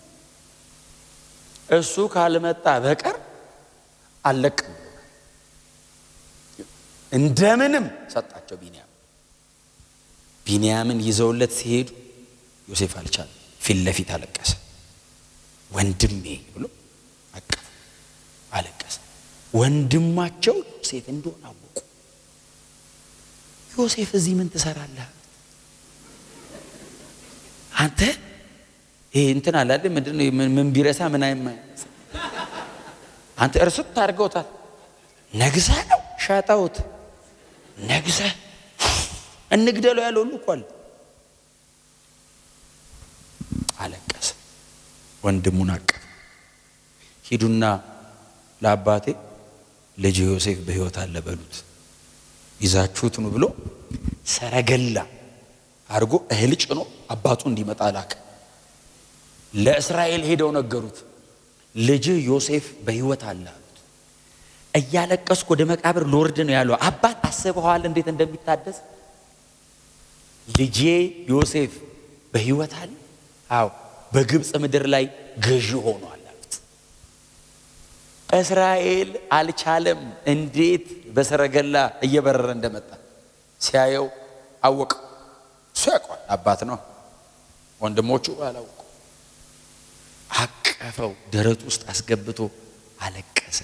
Speaker 1: እሱ ካልመጣ በቀር አለቅም። እንደምንም ሰጣቸው። ቢንያምን ይዘውለት ሲሄዱ ዮሴፍ አልቻለም። ፊት ለፊት አለቀሰ። ወንድሜ ብሎ አቀፈ፣ አለቀሰ። ወንድማቸው ዮሴፍ እንደሆነ አወቁ። ዮሴፍ እዚህ ምን ትሰራለህ አንተ? ይሄ እንትን አለ አይደል? ምንድነው ምን ቢረሳ ምን አይማስ አንተ እርሱት ታርገውታል። ነግሳ ነው ሻጣውት ነግሳ እንግደለው ያለው ሁሉ እኮ አለ። አለቀሰ። ወንድሙን አቀፈ። ሂዱና ለአባቴ ልጅ ዮሴፍ በሕይወት አለ በሉት፣ ይዛችሁት ነው ብሎ ሰረገላ አድርጎ እህል ጭኖ አባቱ እንዲመጣ ላከ። ለእስራኤል ሄደው ነገሩት፣ ልጅ ዮሴፍ በሕይወት አለ አሉት። እያለቀስኩ ወደ መቃብር ልወርድ ነው ያለው። አባት አስበዋል እንዴት እንደሚታደስ? ልጄ ዮሴፍ በሕይወት አለ? አዎ፣ በግብፅ ምድር ላይ ገዢ ሆኗል አሉት። እስራኤል አልቻለም። እንዴት በሰረገላ እየበረረ እንደመጣ ሲያየው አወቀ። እሱ ያውቀዋል፣ አባት ነው። ወንድሞቹ አላወቁ። አቀፈው፣ ደረቱ ውስጥ አስገብቶ አለቀሰ።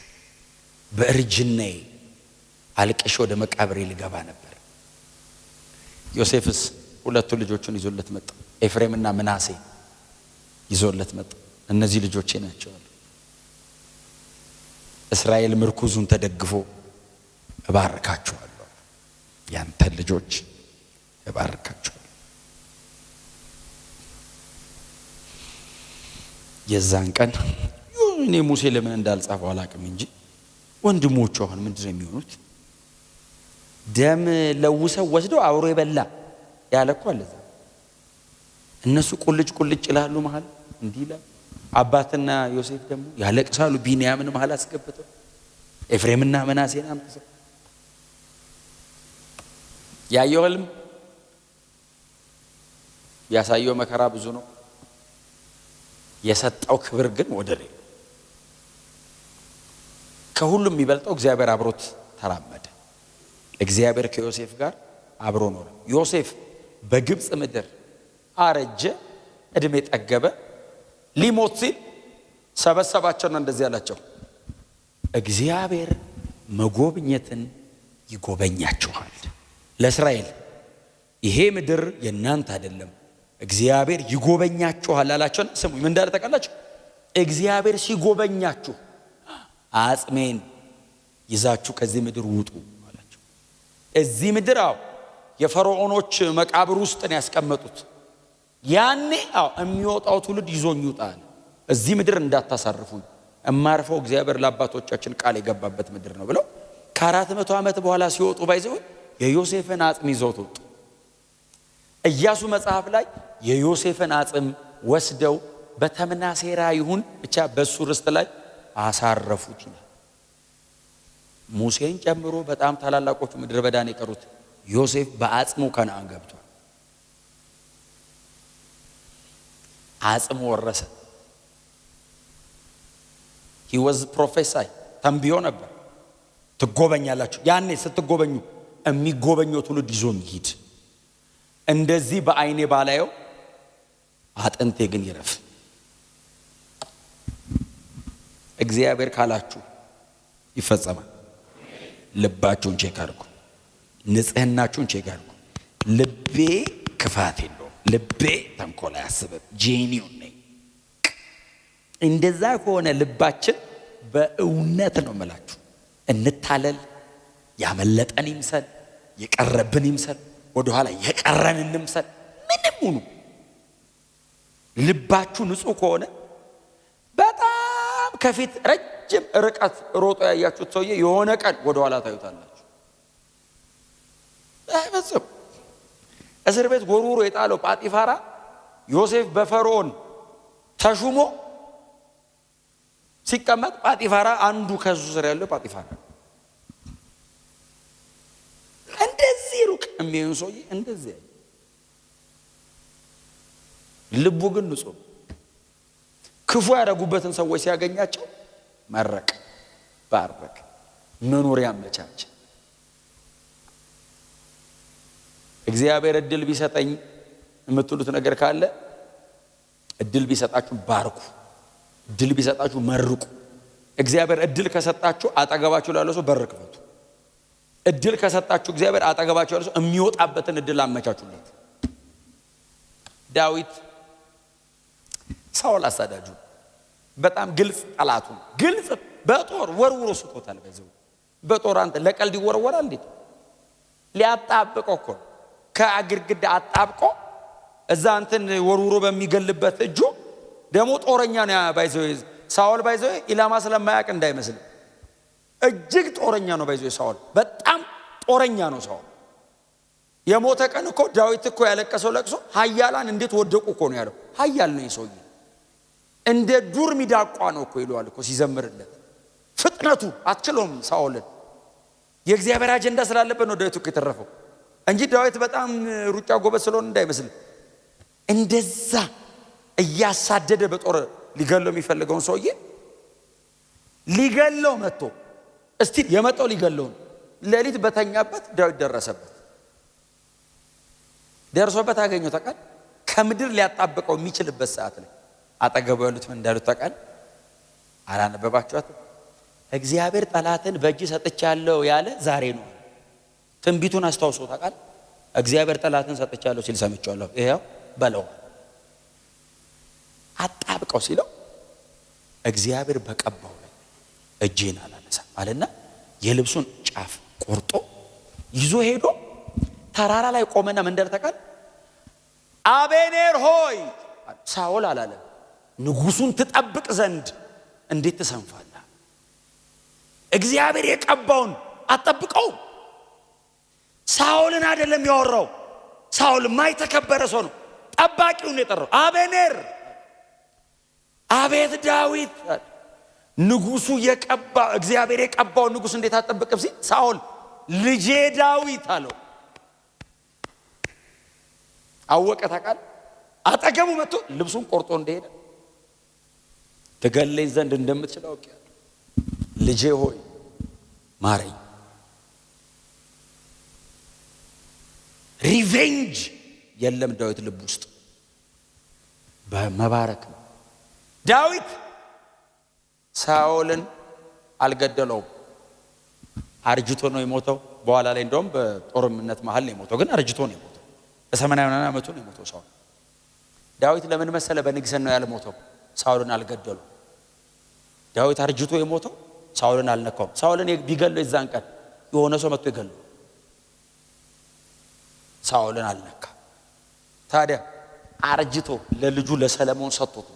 Speaker 1: በእርጅናዬ አልቅሼ ወደ መቃብሬ ልገባ ነበር። ዮሴፍስ ሁለቱ ልጆቹን ይዞለት መጣ። ኤፍሬምና ምናሴ ይዞለት መጣ። እነዚህ ልጆቼ ናቸው አለ። እስራኤል ምርኩዙን ተደግፎ እባርካቸዋለሁ፣ ያንተን ልጆች እባርካቸዋለሁ። የዛን ቀን እኔ ሙሴ ለምን እንዳልጻፈው አላቅም እንጂ ወንድሞቹ አሁን ምንድነው የሚሆኑት? ደም ለውሰው ወስደው አብሮ የበላ ያለ እኮ አለ። እነሱ ቁልጭ ቁልጭ ይላሉ መሃል እንዲህ ይላል። አባትና ዮሴፍ ደግሞ ያለቅሳሉ። ቢንያምን መሃል አስገብተው ኤፍሬምና ምናሴን አምጥተው ያየው ህልም ያሳየው መከራ ብዙ ነው። የሰጠው ክብር ግን ወደር የለው። ከሁሉም የሚበልጠው እግዚአብሔር አብሮት ተራመደ። እግዚአብሔር ከዮሴፍ ጋር አብሮ ኖረ። ዮሴፍ በግብፅ ምድር አረጀ፣ እድሜ ጠገበ። ሊሞት ሲል ሰበሰባቸውና እንደዚህ አላቸው፣ እግዚአብሔር መጎብኘትን ይጎበኛችኋል። ለእስራኤል ይሄ ምድር የእናንተ አይደለም፣ እግዚአብሔር ይጎበኛችኋል አላቸው። ስሙ ምን እንዳለ ታውቃላችሁ? እግዚአብሔር ሲጎበኛችሁ አጽሜን ይዛችሁ ከዚህ ምድር ውጡ አላቸው። እዚህ ምድር የፈርዖኖች መቃብር ውስጥ ነው ያስቀመጡት። ያኔ የሚወጣው ትውልድ ይዞኝ ይውጣል። እዚህ ምድር እንዳታሳርፉኝ፣ እማርፈው እግዚአብሔር ለአባቶቻችን ቃል የገባበት ምድር ነው ብለው ከ400 ዓመት በኋላ ሲወጡ ባይዘው የዮሴፍን አጽም ይዘውት ወጡ። ኢያሱ መጽሐፍ ላይ የዮሴፍን አጽም ወስደው በተምናሴራ ይሁን ብቻ በሱ ርስት ላይ አሳረፉት ይላል። ሙሴን ጨምሮ በጣም ታላላቆቹ ምድረ በዳን የቀሩት ዮሴፍ በአጽሙ ከነዓን ገብቷል። አጽሙ ወረሰ። he was prophesy ተንብዮ ነበር። ትጎበኛላችሁ። ያኔ ስትጎበኙ የሚጎበኘው ትውልድ ይዞኝ ይሂድ። እንደዚህ በአይኔ ባላየው አጥንቴ ግን ይረፍ። እግዚአብሔር ካላችሁ ይፈጸማል። ልባችሁን ቼክ አድርጉ። ንጽህናችሁን ቼክ አድርጉ። ልቤ ክፋት የለውም፣ ልቤ ተንኮል አያስብም፣ ጄኒውን ነኝ። እንደዛ ከሆነ ልባችን በእውነት ነው የምላችሁ፣ እንታለል፣ ያመለጠን ይምሰል፣ የቀረብን ይምሰል፣ ወደኋላ የቀረን እንምሰል፣ ምንም ሁኑ ልባችሁ ንጹህ ከሆነ በጣም ከፊት ረጅም ርቀት ሮጦ ያያችሁት ሰውዬ የሆነ ቀን ወደኋላ ታዩታላችሁ። አይፈጽም። እስር ቤት ጎርውሮ የጣለው ጳጢፋራ ዮሴፍ በፈርዖን ተሹሞ ሲቀመጥ ጳጢፋራ አንዱ ከሱ ስር ያለው ጳጢፋራ እንደዚህ ሩቅ የሚሆን ሰውዬ እንደዚህ ልቡ ግን ንጹህ። ክፉ ያደረጉበትን ሰዎች ሲያገኛቸው መረቅ፣ ባረክ፣ መኖሪያ አመቻች። እግዚአብሔር እድል ቢሰጠኝ የምትሉት ነገር ካለ እድል ቢሰጣችሁ ባርኩ፣ እድል ቢሰጣችሁ መርቁ። እግዚአብሔር እድል ከሰጣችሁ አጠገባችሁ ላለው ሰው በር ክፈቱ። እድል ከሰጣችሁ እግዚአብሔር አጠገባችሁ ያለው ሰው የሚወጣበትን እድል አመቻቹለት። ዳዊት ሳኦል አሳዳጁ በጣም ግልጽ ጠላቱ ግልጽ በጦር ወርውሮ ስቶታል። በዚህ በጦር አንተ ለቀልድ ይወረወራል እንዴ? ሊያጣብቀው እኮ ከግድግዳ አጣብቆ እዛ እንትን ወርውሮ በሚገልበት እጁ ደሞ ጦረኛ ነው ባይዘው። ሳኦል ባይዘው ኢላማ ስለማያውቅ እንዳይመስል እጅግ ጦረኛ ነው ባይዘው። ሳኦል በጣም ጦረኛ ነው። ሳኦል የሞተ ቀን እኮ ዳዊት እኮ ያለቀሰው ለቅሶ ኃያላን እንዴት ወደቁ እኮ ነው ያለው። ኃያል ነው የሰውዬ እንደ ዱር ሚዳቋ ነው እኮ ይሏል እኮ ሲዘምርለት። ፍጥነቱ አትችሎም ሳኦልን። የእግዚአብሔር አጀንዳ ስላለበት ነው ዳዊት እኮ የተረፈው እንጂ ዳዊት በጣም ሩጫ ጎበዝ ስለሆነ እንዳይመስል። እንደዛ እያሳደደ በጦር ሊገለው የሚፈልገውን ሰውዬ ሊገለው መጥቶ እስቲ የመጣው ሊገለው ሌሊት በተኛበት ዳዊት ደረሰበት አገኘው። ታውቃለህ ከምድር ሊያጣብቀው የሚችልበት ሰዓት ላይ አጠገቡ ያሉት ምን እንዳሉት ታውቃለህ? አላነበባችኋትም? እግዚአብሔር ጠላትን በእጅ ሰጥቻለሁ ያለ ዛሬ ነው። ትንቢቱን አስታውሶ ታውቃለህ? እግዚአብሔር ጠላትን ሰጥቻለሁ ሲል ሰምቻለሁ። ይሄው በለው አጣብቀው ሲለው እግዚአብሔር በቀባው ላይ እጄን አላነሳም አለና የልብሱን ጫፍ ቆርጦ ይዞ ሄዶ ተራራ ላይ ቆመና ምን እንደተቃል አቤኔር ሆይ ሳኦል አላለም። ንጉሱን ትጠብቅ ዘንድ እንዴት ተሰንፋለህ? እግዚአብሔር የቀባውን አጠብቀው። ሳኦልን አይደለም ያወራው። ሳኦል ማይተከበረ ሰው ነው። ጠባቂውን የጠራው አቤኔር። አቤት ዳዊት ንጉሱ የቀባ እግዚአብሔር የቀባው ንጉስ እንዴት አጠብቅም ሲል ሳኦል ልጄ ዳዊት አለው። አወቀ። ታውቃለህ አጠገቡ መጥቶ ልብሱን ቆርጦ እንደሄደ ትገለኝ ዘንድ እንደምትችል አውቄአለሁ። ልጄ ሆይ ማረኝ። ሪቬንጅ የለም ዳዊት ልብ ውስጥ በመባረክ ነው። ዳዊት ሳኦልን አልገደለውም። አርጅቶ ነው የሞተው። በኋላ ላይ እንደውም በጦርነት መሃል ነው የሞተው፣ ግን አርጅቶ ነው የሞተው። በ80 ዓመቱ ነው የሞተው ሳኦል። ዳዊት ለምን መሰለ በንግስና ያለ ሞተው? ሳኦልን አልገደለው። ዳዊት አርጅቶ የሞተው ሳኦልን አልነካው። ሳኦልን ቢገለው የዛን ቀን የሆነ ሰው መጥቶ ይገለው። ሳኦልን አልነካ። ታዲያ አርጅቶ ለልጁ ለሰለሞን ሰጥቶት